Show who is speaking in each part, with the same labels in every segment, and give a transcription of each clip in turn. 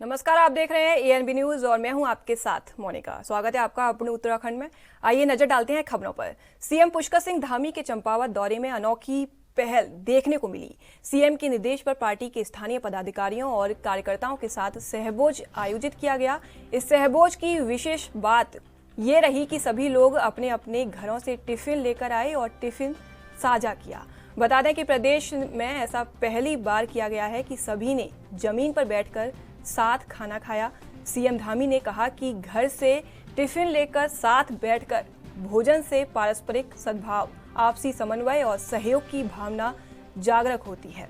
Speaker 1: नमस्कार, आप देख रहे हैं एएनबी न्यूज और मैं हूं आपके साथ मोनिका। स्वागत है आपका अपने उत्तराखंड में। आइए नजर डालते हैं खबरों पर। सीएम पुष्कर सिंह धामी के चंपावत दौरे में अनोखी पहल देखने को मिली। सीएम के निर्देश पर पार्टी के स्थानीय पदाधिकारियों और कार्यकर्ताओं के साथ सहभोज आयोजित किया गया। इस सहभोज की विशेष बात ये रही कि सभी लोग अपने अपने घरों से टिफिन लेकर आए और टिफिन साझा किया। बता दें कि प्रदेश में ऐसा पहली बार किया गया है कि सभी ने जमीन पर बैठकर साथ खाना खाया। सीएम धामी ने कहा कि घर से टिफिन लेकर साथ बैठकर भोजन से पारस्परिक सद्भाव, आपसी समन्वय और सहयोग की भावना जागृत होती है।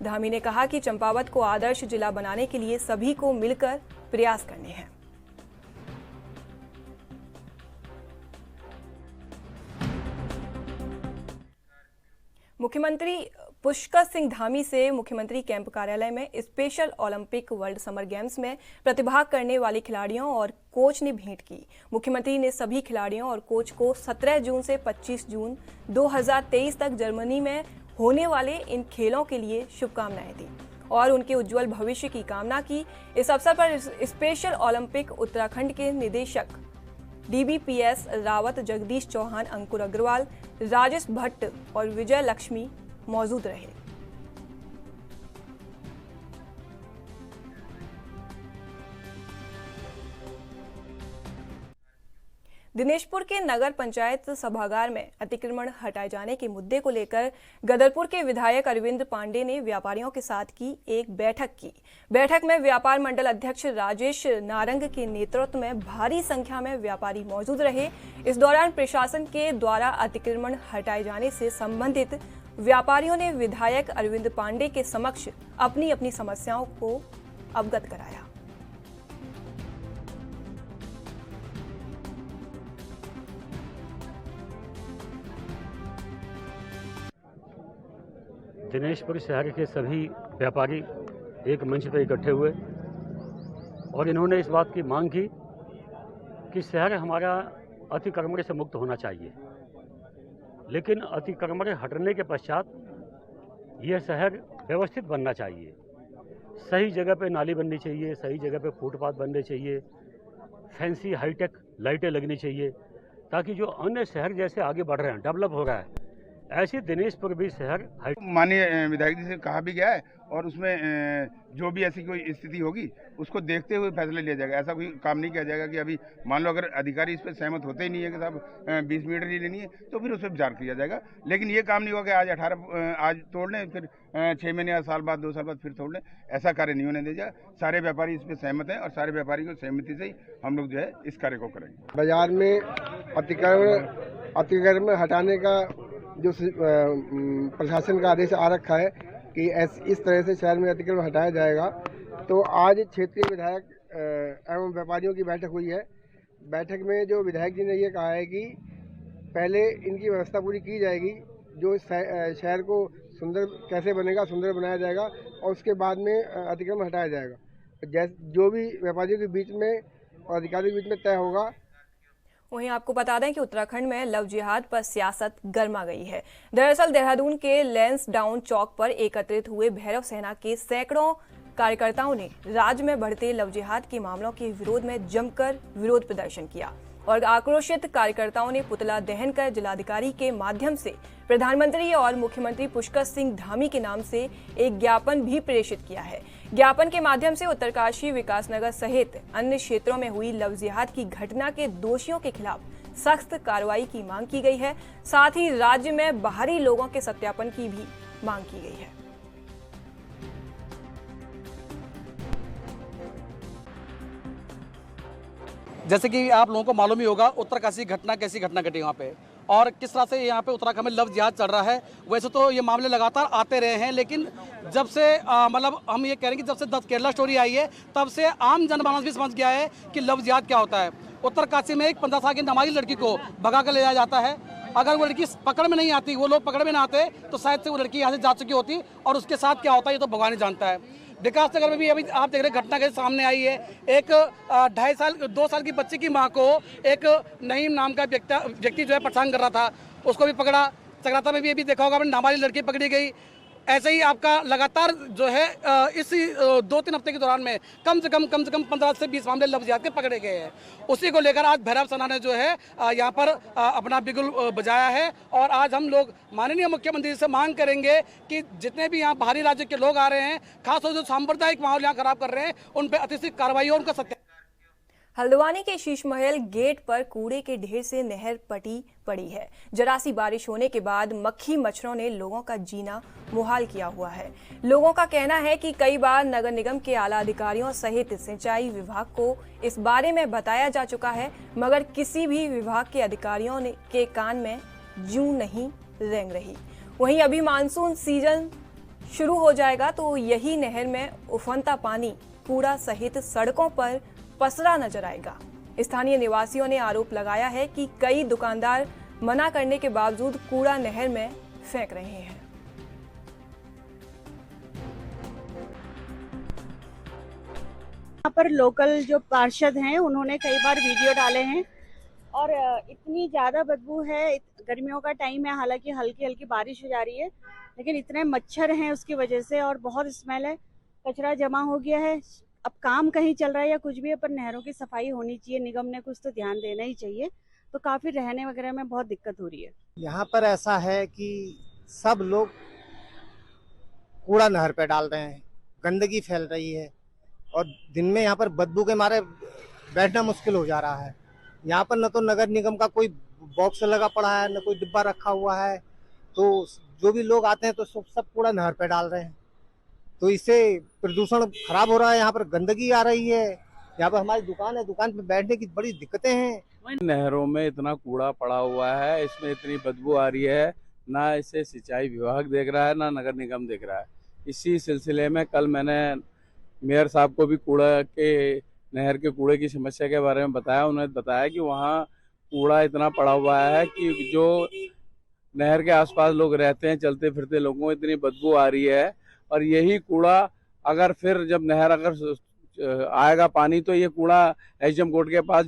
Speaker 1: धामी ने कहा कि चंपावत को आदर्श जिला बनाने के लिए सभी को मिलकर प्रयास करने हैं। मुख्यमंत्री पुष्कर सिंह धामी से मुख्यमंत्री कैंप कार्यालय में special Olympic world summer games में प्रतिभाग करने वाले खिलाड़ियों और कोच ने भेंट की। मुख्यमंत्री ने सभी खिलाड़ियों और कोच को 17 जून से 25 जून 2023 तक जर्मनी में होने वाले इन खेलों के लिए शुभकामनाएं दी और उनके उज्जवल भविष्य की कामना की। इस अवसर पर स्पेशल ओलंपिक उत्तराखंड के निदेशक डीबीपीएस रावत, जगदीश चौहान, अंकुर अग्रवाल, राजेश भट्ट और विजय लक्ष्मी मौजूद रहे। दिनेशपुर के नगर पंचायत सभागार में अतिक्रमण हटाए जाने के मुद्दे को लेकर गदरपुर के विधायक अरविंद पांडे ने व्यापारियों के साथ की एक बैठक की। बैठक में व्यापार मंडल अध्यक्ष राजेश नारंग के नेतृत्व में भारी संख्या में व्यापारी मौजूद रहे। इस दौरान प्रशासन के द्वारा अतिक्रमण हटाए जाने से संबंधित व्यापारियों ने विधायक अरविंद पांडे के समक्ष अपनी अपनी समस्याओं को अवगत कराया।
Speaker 2: दिनेशपुर शहर के सभी व्यापारी एक मंच पर इकट्ठे हुए और इन्होंने इस बात की मांग की कि शहर हमारा अतिक्रमण से मुक्त होना चाहिए, लेकिन अतिक्रमण हटने के पश्चात यह शहर व्यवस्थित बनना चाहिए। सही जगह पे नाली बननी चाहिए, सही जगह पे फुटपाथ बनने चाहिए, फैंसी हाईटेक लाइटें लगनी चाहिए, ताकि जो अन्य शहर जैसे आगे बढ़ रहे हैं, डेवलप हो रहा है, ऐसे दिनेशपुर भी शहर
Speaker 3: माननीय विधायक जी से कहा भी गया है और उसमें जो भी ऐसी कोई स्थिति होगी उसको देखते हुए फैसला लिया जाएगा। ऐसा कोई काम नहीं किया जाएगा कि अभी मान लो अगर अधिकारी इस पर सहमत होते ही नहीं है कि साहब 20 मीटर ही लेनी है तो फिर उस पर विचार किया जाएगा। लेकिन ये काम नहीं होगा कि आज तोड़ लें, फिर 6 महीने या साल बाद 2 साल बाद फिर तोड़ लें। ऐसा कार्य नहीं होने दिया। सारे व्यापारी इस पर सहमत हैं और सारे व्यापारी को सहमति से ही हम लोग जो है इस कार्य को करेंगे।
Speaker 4: बाजार में अतिक्रमण हटाने का जो प्रशासन का आदेश आ रखा है कि इस तरह से शहर में अतिक्रमण हटाया जाएगा, तो आज क्षेत्रीय विधायक एवं व्यापारियों की बैठक हुई है। बैठक में जो विधायक जी ने ये कहा है कि पहले इनकी व्यवस्था पूरी की जाएगी, जो शहर को सुंदर कैसे बनेगा, सुंदर बनाया जाएगा और उसके बाद में अतिक्रमण हटाया जाएगा। जो भी व्यापारियों के बीच में और अधिकारियों के बीच में तय होगा।
Speaker 1: वहीं आपको बता दें कि उत्तराखंड में लव जिहाद पर सियासत गर्मा गई है। दरअसल देहरादून के लैंसडाउन चौक पर एकत्रित हुए भैरव सेना के सैकड़ों कार्यकर्ताओं ने राज्य में बढ़ते लव जिहाद के मामलों के विरोध में जमकर विरोध प्रदर्शन किया और आक्रोशित कार्यकर्ताओं ने पुतला दहन कर जिलाधिकारी के माध्यम से प्रधानमंत्री और मुख्यमंत्री पुष्कर सिंह धामी के नाम से एक ज्ञापन भी प्रेषित किया है। ज्ञापन के माध्यम से उत्तरकाशी, विकासनगर सहित अन्य क्षेत्रों में हुई लव जिहाद की घटना के दोषियों के खिलाफ सख्त कार्रवाई की मांग की गई है। साथ ही राज्य में बाहरी लोगों के सत्यापन की भी मांग की गई है।
Speaker 5: जैसे कि आप लोगों को मालूम ही होगा उत्तरकाशी घटना कैसी घटना घटी वहाँ पे और किस तरह से यहाँ पे उत्तराखंड में लव जिहाद चल रहा है। वैसे तो ये मामले लगातार आते रहे हैं, लेकिन जब से मतलब हम ये कह रहे हैं कि जब से 10 केरला स्टोरी आई है तब से आम जनमानस भी समझ गया है कि लव जिहाद क्या होता है। उत्तरकाशी में एक 15 साल की नाबालिग लड़की को भगा कर ले जाया जाता है। अगर वो लड़की पकड़ में नहीं आती, वो लोग पकड़ में ना आते तो शायद से वो लड़की यहाँ से जा चुकी होती और उसके साथ क्या होता है ये तो भगवान ही जानता है। विकासनगर में भी अभी आप देख रहे घटना के सामने आई है। एक 2 साल की बच्ची की मां को एक नईम नाम का व्यक्ति जो है परेशान कर रहा था, उसको भी पकड़ा। चकराता में भी अभी देखा होगा, नाबालिग लड़की पकड़ी गई। ऐसे ही आपका लगातार जो है इस 2-3 हफ्ते के दौरान में कम से कम 15 से 20 मामले लफ्ज़ियात के पकड़े गए हैं। उसी को लेकर आज भैरव सेना ने जो है यहाँ पर अपना बिगुल बजाया है और आज हम लोग माननीय मुख्यमंत्री से मांग करेंगे कि जितने भी यहाँ बाहरी राज्य के लोग आ रहे हैं, खासतौर से जो सांप्रदायिक माहौल यहाँ खराब कर रहे हैं, उन पर अतिशीघ्र कार्रवाई और उनका सत्यापन।
Speaker 1: हल्द्वानी के शीश महल गेट पर कूड़े के ढेर से नहर पड़ी है। जरा सी बारिश होने के बाद मक्खी मच्छरों ने लोगों का जीना मुहाल किया हुआ है। लोगों का कहना है कि कई बार नगर निगम के आला अधिकारियों सहित सिंचाई विभाग को इस बारे में बताया जा चुका है, मगर किसी भी विभाग के अधिकारियों के कान में जूं नहीं रेंग रही। वहीं अभी मानसून सीजन शुरू हो जाएगा तो यही नहर में उफनता पानी कूड़ा सहित सड़कों पर पसरा नजर आएगा। स्थानीय निवासियों ने आरोप लगाया है कि कई दुकानदार मना करने के बावजूद कूड़ा नहर में फेंक रहे हैं।
Speaker 6: यहाँ पर लोकल जो पार्षद हैं उन्होंने कई बार वीडियो डाले हैं और इतनी ज़्यादा बदबू है। गर्मियों का टाइम है, हालांकि हल्की हल्की बारिश हो जा रही है, लेकिन इतने मच्छर हैं उसकी वजह से और बहुत स्मेल है, कचरा जमा हो गया है। अब काम कहीं चल रहा है या कुछ भी है, पर नहरों की सफाई होनी चाहिए, निगम ने कुछ तो ध्यान देना ही चाहिए। तो काफ़ी रहने वगैरह में बहुत दिक्कत हो रही है।
Speaker 7: यहाँ पर ऐसा है कि सब लोग कूड़ा नहर पे डाल रहे हैं, गंदगी फैल रही है और दिन में यहाँ पर बदबू के मारे बैठना मुश्किल हो जा रहा है। यहाँ पर न तो नगर निगम का कोई बॉक्स लगा पड़ा है, न कोई डिब्बा रखा हुआ है, तो जो भी लोग आते हैं तो सब कूड़ा नहर पे डाल रहे हैं। तो इससे प्रदूषण खराब हो रहा है, यहाँ पर गंदगी आ रही है। यहाँ पर हमारी दुकान है, दुकान पे बैठने की बड़ी दिक्कतें हैं।
Speaker 8: नहरों में इतना कूड़ा पड़ा हुआ है, इसमें इतनी बदबू आ रही है, ना इसे सिंचाई विभाग देख रहा है ना नगर निगम देख रहा है। इसी सिलसिले में कल मैंने मेयर साहब को भी नहर के कूड़े की समस्या के बारे में बताया। उन्होंने बताया कि वहाँ कूड़ा इतना पड़ा हुआ है कि जो नहर के आसपास लोग रहते हैं, चलते फिरते लोगों को इतनी बदबू आ रही है। और यही कूड़ा अगर फिर जब नहर अगर आएगा पानी तो ये कूड़ा एचएम कोर्ट के पास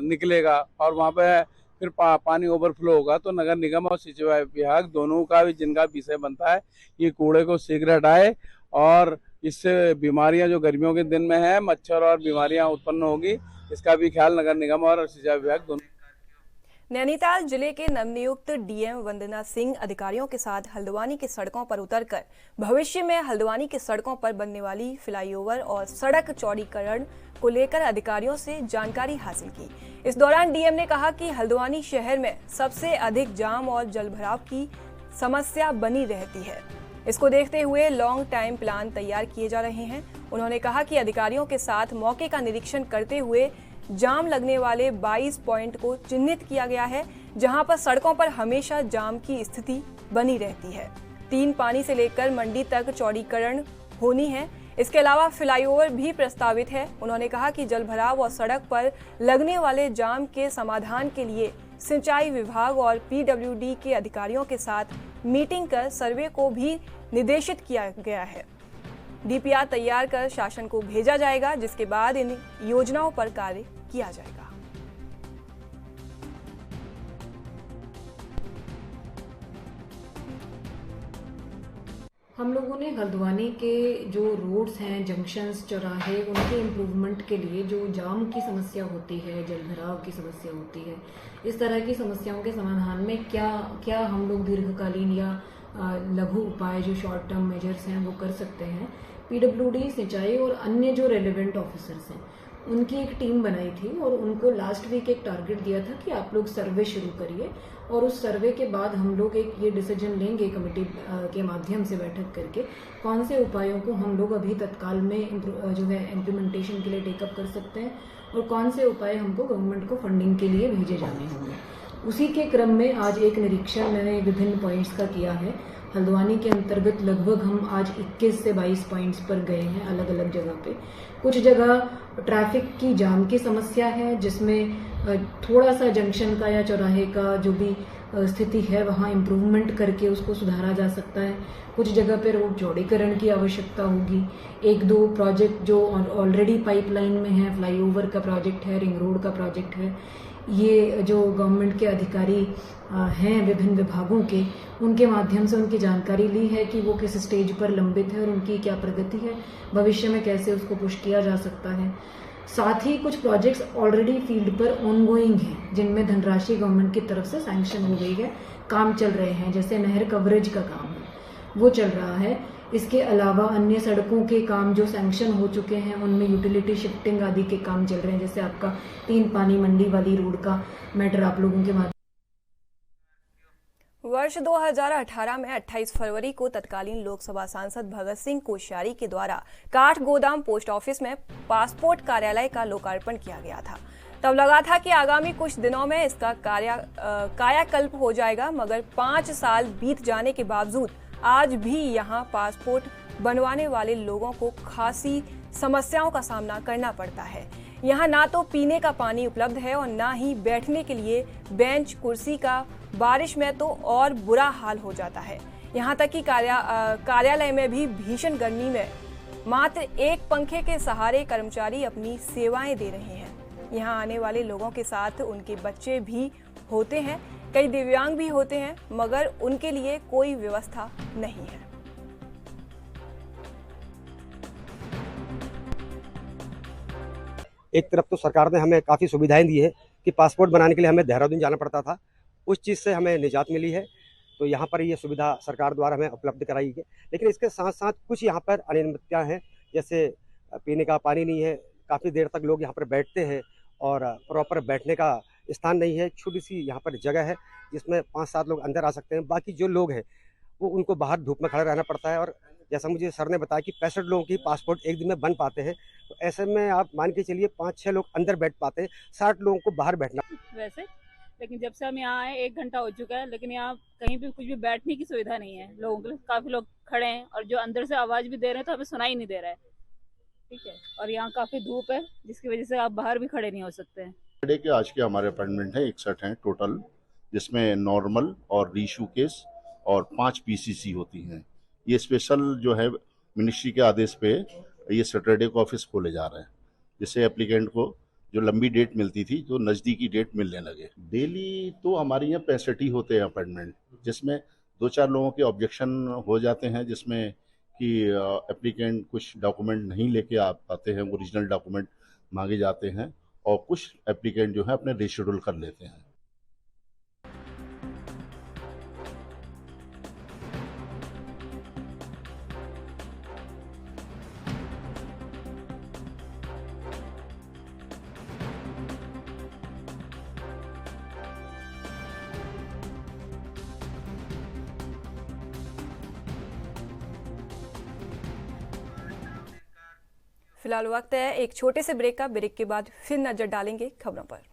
Speaker 8: निकलेगा और वहाँ पे फिर पानी ओवरफ्लो होगा। तो नगर निगम और सिंचाई विभाग दोनों का भी जिनका विषय बनता है, ये कूड़े को शीघ्र हटाए और इससे बीमारियां जो गर्मियों के दिन में है, मच्छर और बीमारियां उत्पन्न होगी, इसका भी ख्याल नगर निगम और सिंचाई विभाग दोनों।
Speaker 1: नैनीताल जिले के नवनियुक्त डीएम वंदना सिंह अधिकारियों के साथ हल्द्वानी की सड़कों पर उतरकर भविष्य में हल्द्वानी की सड़कों पर बनने वाली फ्लाईओवर और सड़क चौड़ीकरण को लेकर अधिकारियों से जानकारी हासिल की। इस दौरान डीएम ने कहा कि हल्द्वानी शहर में सबसे अधिक जाम और जलभराव की समस्या बनी रहती है। इसको देखते हुए लॉन्ग टाइम प्लान तैयार किए जा रहे हैं। उन्होंने कहा कि अधिकारियों के साथ मौके का निरीक्षण करते हुए जाम लगने वाले 22 पॉइंट को चिन्हित किया गया है, जहां पर सड़कों पर हमेशा जाम की स्थिति बनी रहती है। 3 पानी से लेकर मंडी तक चौड़ीकरण होनी है। इसके अलावा फ्लाईओवर भी प्रस्तावित है। उन्होंने कहा कि जलभराव और सड़क पर लगने वाले जाम के समाधान के लिए सिंचाई विभाग और पीडब्ल्यूडी के अधिकारियों के साथ मीटिंग कर सर्वे को भी निर्देशित किया गया है। डीपीआर तैयार कर शासन को भेजा जाएगा, जिसके बाद इन योजनाओं पर कार्य किया जाएगा।
Speaker 9: हम लोगों ने हल्द्वानी के जो रोड्स हैं, जंक्शंस, चौराहे, उनके इम्प्रूवमेंट के लिए जो जाम की समस्या होती है, जलभराव की समस्या होती है, इस तरह की समस्याओं के समाधान में क्या हम लोग दीर्घकालीन या लघु उपाय जो शॉर्ट टर्म मेजर्स हैं वो कर सकते हैं। पीडब्ल्यूडी, सिंचाई और अन्य जो रेलेवेंट ऑफिसर्स हैं उनकी एक टीम बनाई थी और उनको लास्ट वीक एक टारगेट दिया था कि आप लोग सर्वे शुरू करिए और उस सर्वे के बाद हम लोग एक ये डिसीजन लेंगे कमेटी के माध्यम से बैठक करके कौन से उपायों को हम लोग अभी तत्काल में जो है इम्प्लीमेंटेशन के लिए टेकअप कर सकते हैं और कौन से उपाय हमको गवर्नमेंट को फंडिंग के लिए भेजे जाने होंगे। उसी के क्रम में आज एक निरीक्षण मैंने विभिन्न पॉइंट्स का किया है। हल्द्वानी के अंतर्गत लगभग हम आज 21 से 22 पॉइंट्स पर गए हैं अलग अलग जगह पे। कुछ जगह ट्रैफिक की जाम की समस्या है, जिसमें थोड़ा सा जंक्शन का या चौराहे का जो भी स्थिति है वहाँ इम्प्रूवमेंट करके उसको सुधारा जा सकता है। कुछ जगह पे रोड चौड़ीकरण की आवश्यकता होगी। 1-2 प्रोजेक्ट जो ऑलरेडी पाइपलाइन में है, फ्लाईओवर का प्रोजेक्ट है, रिंग रोड का प्रोजेक्ट है, ये जो गवर्नमेंट के अधिकारी हैं विभिन्न विभागों के, उनके माध्यम से उनकी जानकारी ली है कि वो किस स्टेज पर लंबित है और उनकी क्या प्रगति है, भविष्य में कैसे उसको पुश किया जा सकता है। साथ ही कुछ प्रोजेक्ट्स ऑलरेडी फील्ड पर ऑनगोइंग हैं, जिनमें धनराशि गवर्नमेंट की तरफ से सैंक्शन हो गई है, काम चल रहे हैं। जैसे नहर कवरेज का काम है वो चल रहा है। इसके अलावा अन्य सड़कों के काम जो सैंक्शन हो चुके हैं उनमें यूटिलिटी शिफ्टिंग आदि के काम चल रहे हैं। जैसे आपका 3 पानी मंडी वाली रोड का मैटर आप लोगों के माध्यम।
Speaker 1: वर्ष 2018 में 28 फरवरी को तत्कालीन लोकसभा सांसद भगत सिंह कोश्यारी के द्वारा काठगोदाम पोस्ट ऑफिस में पासपोर्ट कार्यालय का लोकार्पण किया गया था। तब लगा था कि आगामी कुछ दिनों में इसका कायाकल्प हो जाएगा, मगर 5 साल बीत जाने के बावजूद आज भी यहाँ पासपोर्ट बनवाने वाले लोगों को खासी समस्याओं का सामना करना पड़ता है। यहाँ ना तो पीने का पानी उपलब्ध है और ना ही बैठने के लिए बेंच कुर्सी का। बारिश में तो और बुरा हाल हो जाता है। यहाँ तक कि कार्यालय में भी भीषण गर्मी में मात्र एक पंखे के सहारे कर्मचारी अपनी सेवाएं दे रहे हैं। यहाँ आने वाले लोगों के साथ उनके बच्चे भी होते हैं, कई दिव्यांग भी होते हैं, मगर उनके लिए कोई व्यवस्था नहीं है।
Speaker 10: एक तरफ तो सरकार ने हमें काफ़ी सुविधाएं दी है कि पासपोर्ट बनाने के लिए हमें देहरादून जाना पड़ता था, उस चीज़ से हमें निजात मिली है। तो यहाँ पर ये सुविधा सरकार द्वारा हमें उपलब्ध कराई है। लेकिन इसके साथ साथ कुछ यहाँ पर अनियमितताएं हैं, जैसे पीने का पानी नहीं है, काफ़ी देर तक लोग यहाँ पर बैठते हैं और प्रॉपर बैठने का स्थान नहीं है। छोटी सी यहाँ पर जगह है जिसमें 5-7 लोग अंदर आ सकते हैं, बाकी जो लोग हैं वो उनको बाहर धूप में खड़ा रहना पड़ता है। और जैसा मुझे सर ने बताया कि 65 लोगों की पासपोर्ट एक दिन में बन पाते हैं, तो ऐसे में आप मान के चलिए 5-6 लोग अंदर बैठ पाते हैं, 60 लोगों को बाहर बैठना।
Speaker 11: वैसे लेकिन जब से हम यहाँ आए 1 घंटा हो चुका है, लेकिन यहाँ कहीं भी कुछ भी बैठने की सुविधा नहीं है लोगों के लिए। काफ़ी लोग खड़े हैं और जो अंदर से आवाज़ भी दे रहे हैं तो हमें सुनाई नहीं दे रहा है, ठीक है। और यहाँ काफ़ी धूप है जिसकी वजह से आप बाहर भी खड़े नहीं हो सकते हैं।
Speaker 12: डे के आज के हमारे अपॉइंटमेंट है 61 हैं टोटल, जिसमें नॉर्मल और रीशू केस और 5 पीसीसी होती हैं। ये स्पेशल जो है मिनिस्ट्री के आदेश पे ये सैटरडे को ऑफिस खोले जा रहे हैं, जिससे एप्लीकेंट को जो लंबी डेट मिलती थी तो नज़दीकी डेट मिलने लगे। डेली तो हमारे यहाँ 65 होते हैं अपॉइंटमेंट, जिसमें 2-4 लोगों के ऑब्जेक्शन हो जाते हैं, जिसमें कि एप्लीकेंट कुछ डॉक्यूमेंट नहीं लेके आ पाते हैं, ओरिजिनल डॉक्यूमेंट मांगे जाते हैं, और कुछ एप्लीकेंट जो है अपने रीशेड्यूल कर लेते हैं।
Speaker 1: फिलहाल वक्त है एक छोटे से ब्रेक का। ब्रेक के बाद फिर नजर डालेंगे खबरों पर।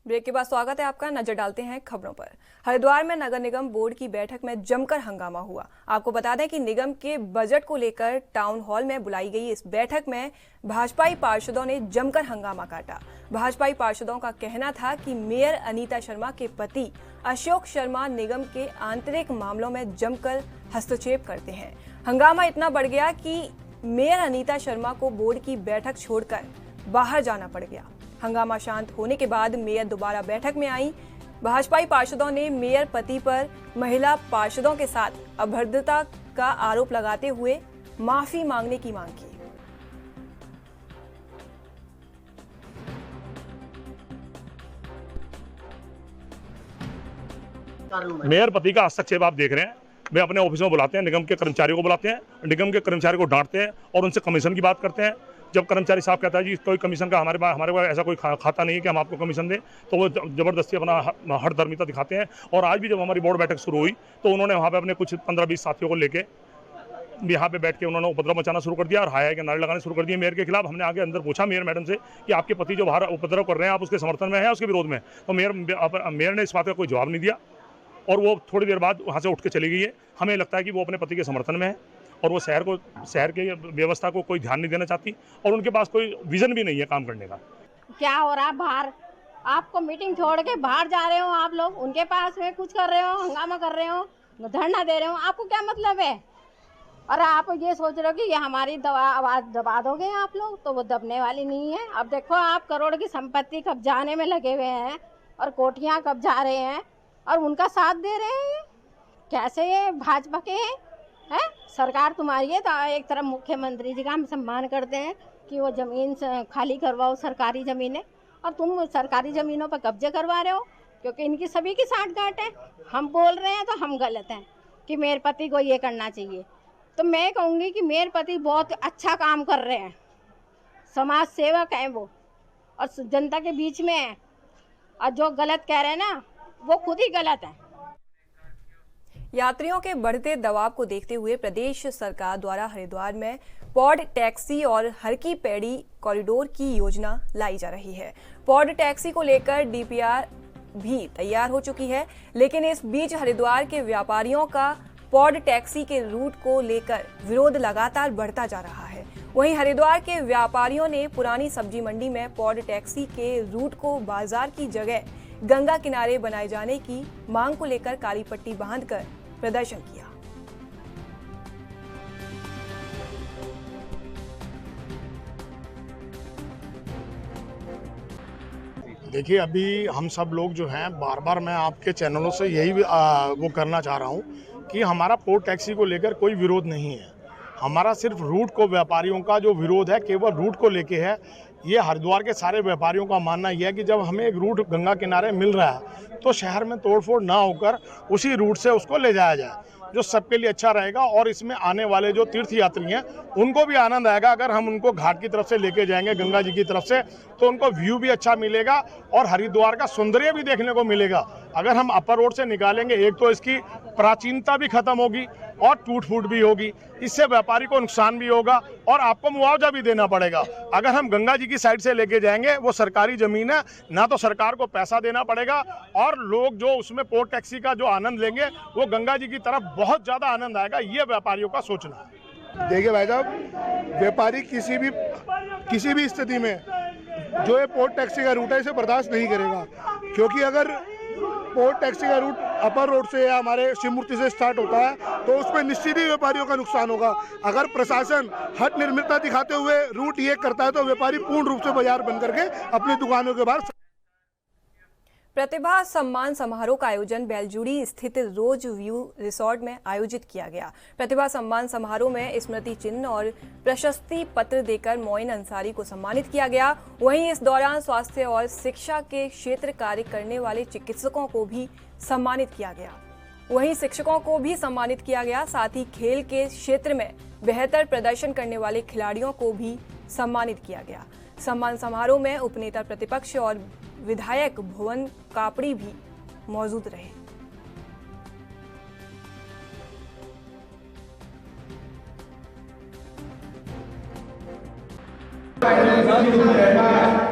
Speaker 1: ब्रेक के बाद स्वागत है आपका। नजर डालते हैं खबरों पर। हरिद्वार में नगर निगम बोर्ड की बैठक में जमकर हंगामा हुआ। आपको बता दें कि निगम के बजट को लेकर टाउन हॉल में बुलाई गई इस बैठक में भाजपाई पार्षदों ने जमकर हंगामा काटा। भाजपाई पार्षदों का कहना था कि मेयर अनीता शर्मा के पति अशोक शर्मा निगम के आंतरिक मामलों में जमकर हस्तक्षेप करते हैं। हंगामा इतना बढ़ गया कि मेयर अनीता शर्मा को बोर्ड की बैठक छोड़कर बाहर जाना पड़ गया। हंगामा शांत होने के बाद मेयर दोबारा बैठक में आई। भाजपाई पार्षदों ने मेयर पति पर महिला पार्षदों के साथ अभद्रता का आरोप लगाते हुए माफी मांगने की मांग की।
Speaker 13: मेयर पति का हस्तक्षेप आप देख रहे हैं। वे अपने ऑफिस में बुलाते हैं, निगम के कर्मचारियों को बुलाते हैं, निगम के कर्मचारियों को डांटते हैं और उनसे कमीशन की बात करते हैं। जब कर्मचारी साहब कहता है जी कोई कमीशन का हमारे पास ऐसा कोई खाता नहीं है कि हम आपको कमीशन दें, तो वो ज़बरदस्ती अपना हठधर्मिता दिखाते हैं। और आज भी जब हमारी बोर्ड बैठक शुरू हुई तो उन्होंने वहाँ पे अपने कुछ 15-20 साथियों को लेके यहाँ पे बैठ के उन्होंने उपद्रव मचाना शुरू कर दिया और हाय के नारे लगाने शुरू कर दिए मेयर के खिलाफ। हमने आगे अंदर पूछा मेयर मैडम से कि आपके पति जो बाहर उपद्रव कर रहे हैं आप उसके समर्थन में है, उसके विरोध में? तो मेयर ने इस बात का कोई जवाब नहीं दिया और वो थोड़ी देर बाद वहाँ से उठ के चली गई है। हमें लगता है कि वो अपने पति के समर्थन में है और वो शहर के व्यवस्था को कोई ध्यान नहीं देना चाहती और उनके पास कोई विजन भी नहीं है काम करने का।
Speaker 14: क्या हो रहा बाहर आपको मीटिंग छोड़ के बाहर जा रहे हो, आप लोग उनके पास में कुछ कर रहे हो, हंगामा कर रहे हो, धरना दे रहे हो, आपको क्या मतलब है? और आप ये सोच रहे हो कि ये हमारी आवाज़ दबा दोगे आप लोग, तो वो दबने वाली नहीं है। अब देखो, आप करोड़ की संपत्ति कब्जाने में लगे हुए हैं और कोठियाँ कब्जा रहे हैं और उनका साथ दे रहे हैं। कैसे ये भाजपा के हैं? सरकार तुम्हारी है तो एक तरफ मुख्यमंत्री जी का हम सम्मान करते हैं कि वो ज़मीन खाली करवाओ, सरकारी ज़मीनें, और तुम सरकारी ज़मीनों पर कब्जे करवा रहे हो, क्योंकि इनकी सभी की साठगांठ है। हम बोल रहे हैं तो हम गलत हैं कि मेरे पति को ये करना चाहिए। तो मैं कहूँगी कि मेरे पति बहुत अच्छा काम कर रहे हैं, समाज सेवक हैं वो, और जनता के बीच में हैं, और जो गलत कह रहे हैं ना, वो खुद ही गलत है।
Speaker 1: यात्रियों के बढ़ते दबाव को देखते हुए प्रदेश सरकार द्वारा हरिद्वार में पॉड टैक्सी और हर की पैड़ी कॉरिडोर की योजना लाई जा रही है। पॉड टैक्सी को लेकर डीपीआर भी तैयार हो चुकी है, लेकिन इस बीच हरिद्वार के व्यापारियों का पॉड टैक्सी के रूट को लेकर विरोध लगातार बढ़ता जा रहा है। वहीं हरिद्वार के व्यापारियों ने पुरानी सब्जी मंडी में पॉड टैक्सी के रूट को बाजार की जगह गंगा किनारे बनाए जाने की मांग को लेकर काली पट्टी बांधकर प्रदर्शन किया।
Speaker 15: देखिए, अभी हम सब लोग जो हैं, बार बार मैं आपके चैनलों से यही वो करना चाह रहा हूँ कि हमारा पोर्ट टैक्सी को लेकर कोई विरोध नहीं है। हमारा सिर्फ रूट को, व्यापारियों का जो विरोध है केवल रूट को लेके है। ये हरिद्वार के सारे व्यापारियों का मानना यह है कि जब हमें एक रूट गंगा किनारे मिल रहा है तो शहर में तोड़फोड़ ना होकर उसी रूट से उसको ले जाया जाए, जो सबके लिए अच्छा रहेगा। और इसमें आने वाले जो तीर्थ यात्री हैं उनको भी आनंद आएगा। अगर हम उनको घाट की तरफ से लेके जाएंगे, गंगा जी की तरफ से, तो उनको व्यू भी अच्छा मिलेगा और हरिद्वार का सौंदर्य भी देखने को मिलेगा। अगर हम अपर रोड से निकालेंगे, एक तो इसकी प्राचीनता भी खत्म होगी और टूट फूट भी होगी, इससे व्यापारी को नुकसान भी होगा और आपको मुआवजा भी देना पड़ेगा। अगर हम गंगा जी की साइड से लेके जाएंगे, वो सरकारी जमीन है, ना तो सरकार को पैसा देना पड़ेगा और लोग जो उसमें पोर्ट टैक्सी का जो आनंद लेंगे वो गंगा जी की तरफ बहुत ज़्यादा आनंद आएगा। ये व्यापारियों का सोचना है।
Speaker 16: देखिए भाई साहब, व्यापारी किसी भी स्थिति में जो ये पोर्ट टैक्सी का रूट है इसे बर्दाश्त नहीं करेगा, क्योंकि अगर पोर्ट टैक्सी का रूट अपर रोड से या हमारे शिव मूर्ति से स्टार्ट होता है तो उसमें निश्चित ही व्यापारियों का नुकसान होगा। अगर प्रशासन हट निर्मितता दिखाते हुए रूट ये करता है तो व्यापारी पूर्ण रूप से बाजार बंद करके अपनी दुकानों के बाहर।
Speaker 1: प्रतिभा सम्मान समारोह का आयोजन बेलजूड़ी स्थित रोज व्यू रिसोर्ट में आयोजित किया गया। प्रतिभा सम्मान समारोह में स्मृति चिन्ह और प्रशस्ति पत्र देकर मोइन अंसारी को सम्मानित किया गया। वहीं इस दौरान स्वास्थ्य और शिक्षा के क्षेत्र कार्य करने वाले चिकित्सकों को भी सम्मानित किया गया। साथ ही खेल के क्षेत्र में बेहतर प्रदर्शन करने वाले खिलाड़ियों को भी सम्मानित किया गया। सम्मान समारोह में उपनेता प्रतिपक्ष और विधायक भुवन कापड़ी भी मौजूद रहे।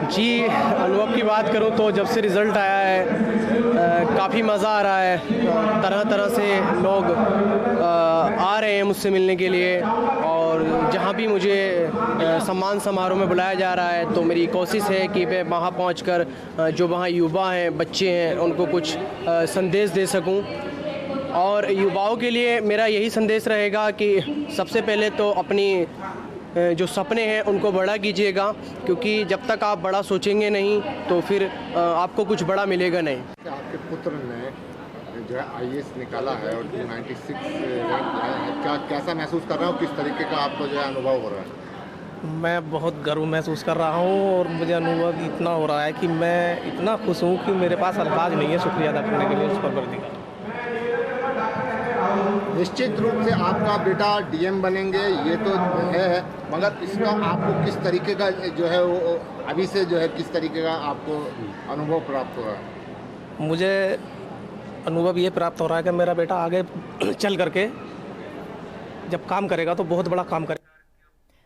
Speaker 17: जी, अनुभव की बात करूं तो जब से रिज़ल्ट आया है काफ़ी मज़ा आ रहा है। तरह तरह से लोग आ रहे हैं मुझसे मिलने के लिए, और जहां भी मुझे सम्मान समारोह में बुलाया जा रहा है तो मेरी कोशिश है कि मैं वहां पहुंचकर जो वहां युवा हैं, बच्चे हैं, उनको कुछ संदेश दे सकूं। और युवाओं के लिए मेरा यही संदेश रहेगा कि सबसे पहले तो अपनी जो सपने हैं उनको बड़ा कीजिएगा, क्योंकि जब तक आप बड़ा सोचेंगे नहीं तो फिर आपको कुछ बड़ा मिलेगा नहीं।
Speaker 18: आपके पुत्र ने जो है IAS निकाला है और 296 रैंक आया है, क्या कैसा महसूस कर रहे हो, किस तरीके का आपको जो है अनुभव हो रहा है?
Speaker 17: मैं बहुत गर्व महसूस कर रहा हूँ और मुझे अनुभव इतना हो रहा है कि मैं इतना खुश हूँ कि मेरे पास अल्फाज नहीं है शुक्रिया अदा करने के लिए उस परवरदिगार का।
Speaker 18: निश्चित रूप से आपका बेटा DM बनेंगे ये तो है, मगर इसका आपको किस तरीके का जो है वो अभी से जो है किस तरीके का आपको अनुभव प्राप्त हो रहा है?
Speaker 17: मुझे अनुभव ये प्राप्त हो रहा है कि मेरा बेटा आगे चल करके जब काम करेगा तो बहुत बड़ा काम करेगा।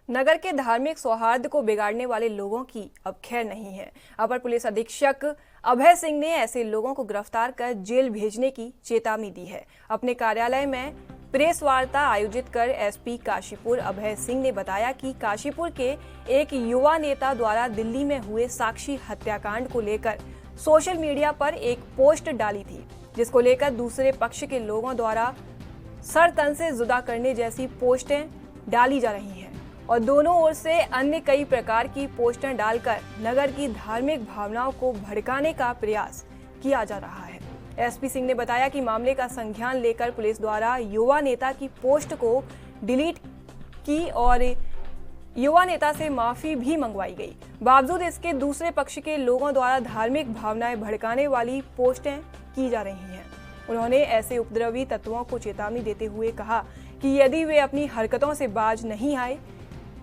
Speaker 1: नगर के धार्मिक सौहार्द को बिगाड़ने वाले लोगों की अब खैर नहीं है। अपर पुलिस अधीक्षक अभय सिंह ने ऐसे लोगों को गिरफ्तार कर जेल भेजने की चेतावनी दी है। अपने कार्यालय में प्रेस वार्ता आयोजित कर SP काशीपुर अभय सिंह ने बताया कि काशीपुर के एक युवा नेता द्वारा दिल्ली में हुए साक्षी हत्याकांड को लेकर सोशल मीडिया पर एक पोस्ट डाली थी, जिसको लेकर दूसरे पक्ष के लोगों द्वारा सर तन से जुदा करने जैसी पोस्टें डाली जा रही हैं और दोनों ओर से अन्य कई प्रकार की पोस्टें डालकर नगर की धार्मिक भावनाओं को भड़काने का प्रयास किया जा रहा है। एसपी सिंह ने बताया कि मामले का संज्ञान लेकर पुलिस द्वारा युवा नेता की पोस्ट को डिलीट की और युवा नेता से माफी भी मंगवाई गई। बावजूद इसके दूसरे पक्ष के लोगों द्वारा धार्मिक भावनाएं भड़काने वाली पोस्टें की जा रही हैं। उन्होंने ऐसे उपद्रवी तत्वों को चेतावनी देते हुए कहा कि यदि वे अपनी हरकतों से बाज नहीं आए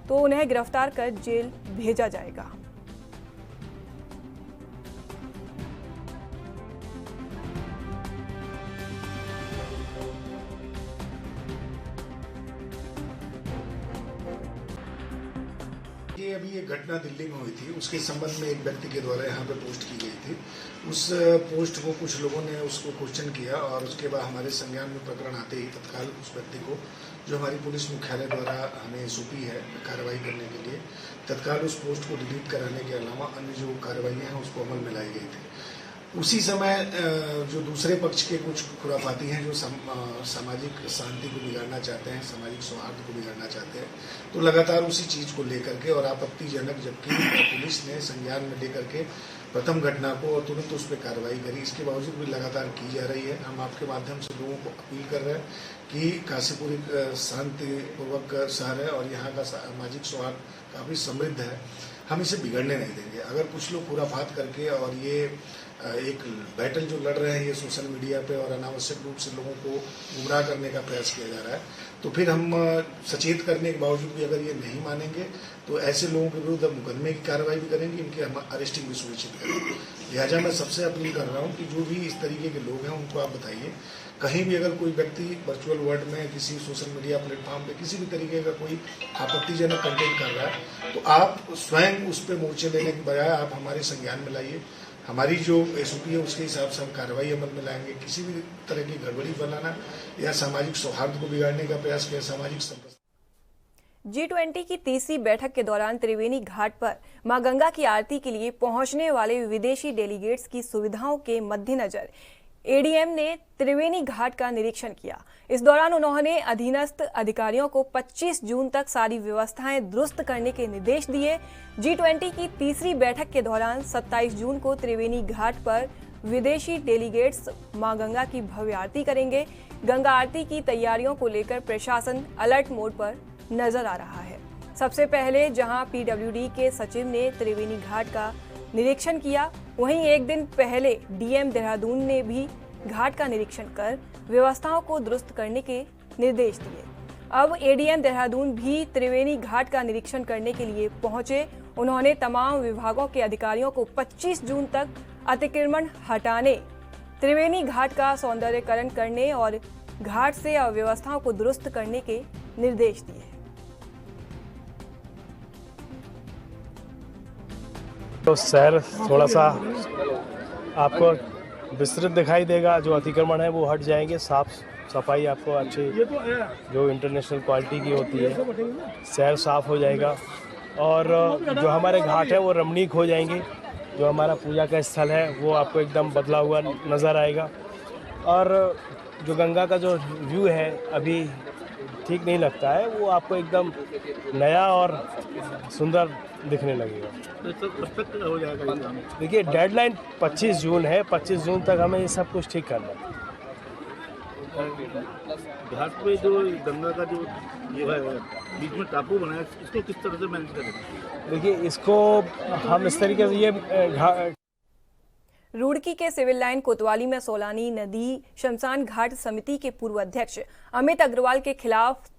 Speaker 1: तो उन्हें गिरफ्तार कर जेल भेजा जाएगा।
Speaker 16: ये अभी एक घटना दिल्ली में हुई थी, उसके संबंध में एक व्यक्ति के द्वारा यहाँ पे पोस्ट की गई थी। उस पोस्ट को कुछ लोगों ने उसको क्वेश्चन किया और उसके बाद हमारे संज्ञान में प्रकरण आते ही तत्काल उस व्यक्ति को, जो हमारी पुलिस मुख्यालय द्वारा हमें सौंपी है कार्रवाई करने के लिए, तत्काल उस पोस्ट को डिलीट कराने के अलावा अन्य जो कार्रवाइयाँ हैं उसको अमल में लाई गई थी। उसी समय जो दूसरे पक्ष के कुछ खुराफाती हैं जो सामाजिक शांति को बिगाड़ना चाहते हैं, सामाजिक सौहार्द को बिगाड़ना चाहते हैं, तो लगातार उसी चीज़ को लेकर के और आपत्तिजनक, जबकि पुलिस ने संज्ञान में लेकर के प्रथम घटना को और तुरंत उस पर कार्रवाई करी, इसके बावजूद भी लगातार की जा रही है। हम आपके माध्यम से लोगों को अपील कर रहे हैं कि काशीपुर एक शांतिपूर्वक शहर है और यहाँ का सामाजिक सौहार्द काफ़ी समृद्ध है, हम इसे बिगड़ने नहीं देंगे। अगर कुछ लोग खुराफात करके और ये एक बैटल जो लड़ रहे हैं ये सोशल मीडिया पे और अनावश्यक रूप से लोगों को गुमराह करने का प्रयास किया जा रहा है, तो फिर हम सचेत करने के बावजूद भी अगर ये नहीं मानेंगे तो ऐसे लोगों के विरुद्ध मुकदमे की कार्रवाई भी करेंगे, इनकी हम अरेस्टिंग भी सुनिश्चित करेंगे। लिहाजा मैं सबसे अपील कर रहा हूँ कि जो भी इस तरीके के लोग हैं उनको आप बताइए, कहीं भी अगर कोई व्यक्ति वर्चुअल वर्ल्ड में किसी सोशल मीडिया प्लेटफॉर्म पे किसी भी तरीके का कोई आपत्तिजनक कंटेंट कर रहा है तो आप स्वयं उस पर मोर्चे लेने के बजाय आप हमारे संज्ञान में लाइए। हमारी जो एसओपी है उसके हिसाब से हम कार्रवाई अमल में लाएंगे। किसी भी तरह की गड़बड़ी बनाना या सामाजिक सौहार्द को बिगाड़ने का प्रयास किया, सामाजिक
Speaker 1: G20 की तीसरी बैठक के दौरान त्रिवेणी घाट पर मां गंगा की आरती के लिए पहुंचने वाले विदेशी डेलीगेट्स की सुविधाओं के मद्देनजर एडीएम ने त्रिवेणी घाट का निरीक्षण किया। इस दौरान उन्होंने अधीनस्थ अधिकारियों को 25 जून तक सारी व्यवस्थाएं दुरुस्त करने के निर्देश दिए। G20 की तीसरी बैठक के दौरान 27 जून को त्रिवेणी घाट पर विदेशी डेलीगेट्स मां गंगा की भव्य आरती करेंगे। गंगा आरती की तैयारियों को लेकर प्रशासन अलर्ट मोड पर नजर आ रहा है। सबसे पहले जहां पीडब्ल्यूडी के सचिव ने त्रिवेणी घाट का निरीक्षण किया, वहीं एक दिन पहले डीएम देहरादून ने भी घाट का निरीक्षण कर व्यवस्थाओं को दुरुस्त करने के निर्देश दिए। अब एडीएम देहरादून भी त्रिवेणी घाट का निरीक्षण करने के लिए पहुंचे। उन्होंने तमाम विभागों के अधिकारियों को 25 जून तक अतिक्रमण हटाने, त्रिवेणी घाट का सौंदर्यीकरण करने और घाट से अव्यवस्थाओं को दुरुस्त करने के निर्देश दिए।
Speaker 19: तो शहर थोड़ा सा आपको विस्तृत दिखाई देगा, जो अतिक्रमण है वो हट जाएंगे, साफ सफाई आपको अच्छी जो इंटरनेशनल क्वालिटी की होती है, शहर साफ हो जाएगा और जो हमारे घाट है वो रमणीक हो जाएंगे। जो हमारा पूजा का स्थल है वो आपको एकदम बदला हुआ नज़र आएगा और जो गंगा का जो व्यू है अभी ठीक नहीं लगता है, वो आपको एकदम नया और सुंदर दिखने लगेगा। तो हो जाएगा। देखिए डेडलाइन 25 जून है, 25 जून तक हमें ये सब कुछ ठीक करना है।
Speaker 20: घाट पे जो गंगा का जो ये है बीच में टापू बना है, इसको किस तरह से मैनेज करेंगे?
Speaker 19: देखिए इसको हम इस तरीके से ये
Speaker 1: रुड़की के सिविल लाइन कोतवाली में सोलानी नदी शमशान घाट समिति के पूर्व अध्यक्ष अमित अग्रवाल के खिलाफ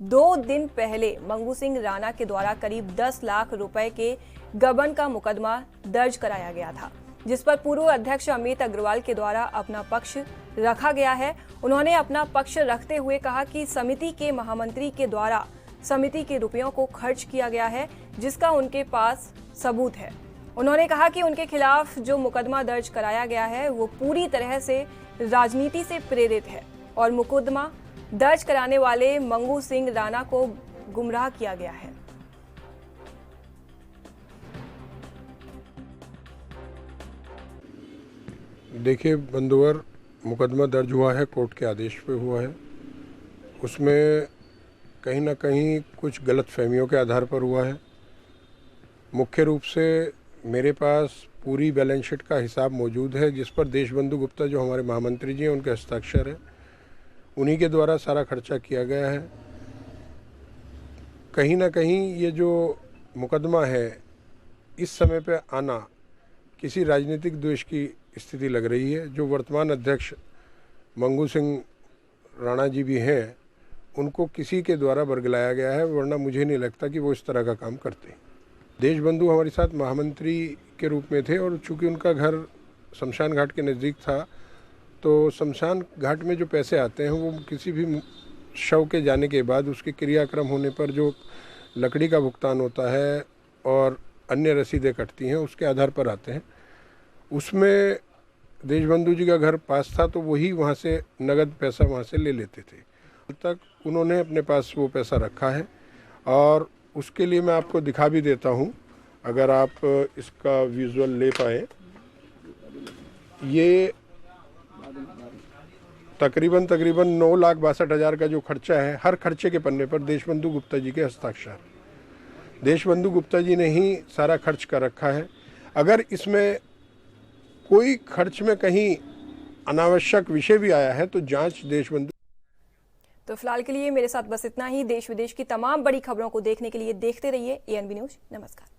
Speaker 1: 2 दिन पहले मंगू सिंह राणा के द्वारा करीब 10 लाख रुपए के गबन का मुकदमा दर्ज कराया गया था, जिस पर पूर्व अध्यक्ष अमित अग्रवाल के द्वारा अपना पक्ष रखा गया है। उन्होंने अपना पक्ष रखते हुए कहा कि समिति के महामंत्री के द्वारा समिति के रुपयों को खर्च किया गया है, जिसका उनके पास सबूत है। उन्होंने कहा कि उनके खिलाफ जो मुकदमा दर्ज कराया गया है वो पूरी तरह से राजनीति से प्रेरित है और मुकदमा दर्ज कराने वाले मंगू सिंह राणा को गुमराह किया गया है।
Speaker 21: देखिए बंदोवर मुकदमा दर्ज हुआ है, कोर्ट के आदेश पे हुआ है। उसमें कहीं ना कहीं कुछ गलत फहमियों के आधार पर हुआ है। मुख्य रूप से मेरे पास पूरी बैलेंस शीट का हिसाब मौजूद है, जिस पर देशबंधु गुप्ता जो हमारे महामंत्री जी हैं उनके हस्ताक्षर है। उन्हीं के द्वारा सारा खर्चा किया गया है। कहीं ना कहीं ये जो मुकदमा है इस समय पे आना किसी राजनीतिक द्वेष की स्थिति लग रही है। जो वर्तमान अध्यक्ष मंगू सिंह राणा जी भी हैं, उनको किसी के द्वारा बरगलाया गया है, वरना मुझे नहीं लगता कि वो इस तरह का काम करते। देशबंधु हमारे साथ महामंत्री के रूप में थे और चूंकि उनका घर शमशान घाट के नज़दीक था, तो शमशान घाट में जो पैसे आते हैं वो किसी भी शव के जाने के बाद उसके क्रियाक्रम होने पर जो लकड़ी का भुगतान होता है और अन्य रसीदें कटती हैं उसके आधार पर आते हैं। उसमें देशबंधु जी का घर पास था, तो वही वहाँ से नगद पैसा वहाँ से ले लेते थे। अब तक उन्होंने अपने पास वो पैसा रखा है और उसके लिए मैं आपको दिखा भी देता हूँ, अगर आप इसका विजुअल ले पाए। ये तकरीबन 9,62,000 का जो खर्चा है, हर खर्चे के पन्ने पर देशबंधु गुप्ता जी के हस्ताक्षर। देशबंधु गुप्ता जी ने ही सारा खर्च कर रखा है। अगर इसमें कोई खर्च में कहीं अनावश्यक विषय भी आया है तो जांच देशबंधु।
Speaker 1: तो फिलहाल के लिए मेरे साथ बस इतना ही। देश विदेश की तमाम बड़ी खबरों को देखने के लिए देखते रहिए ANB न्यूज। नमस्कार।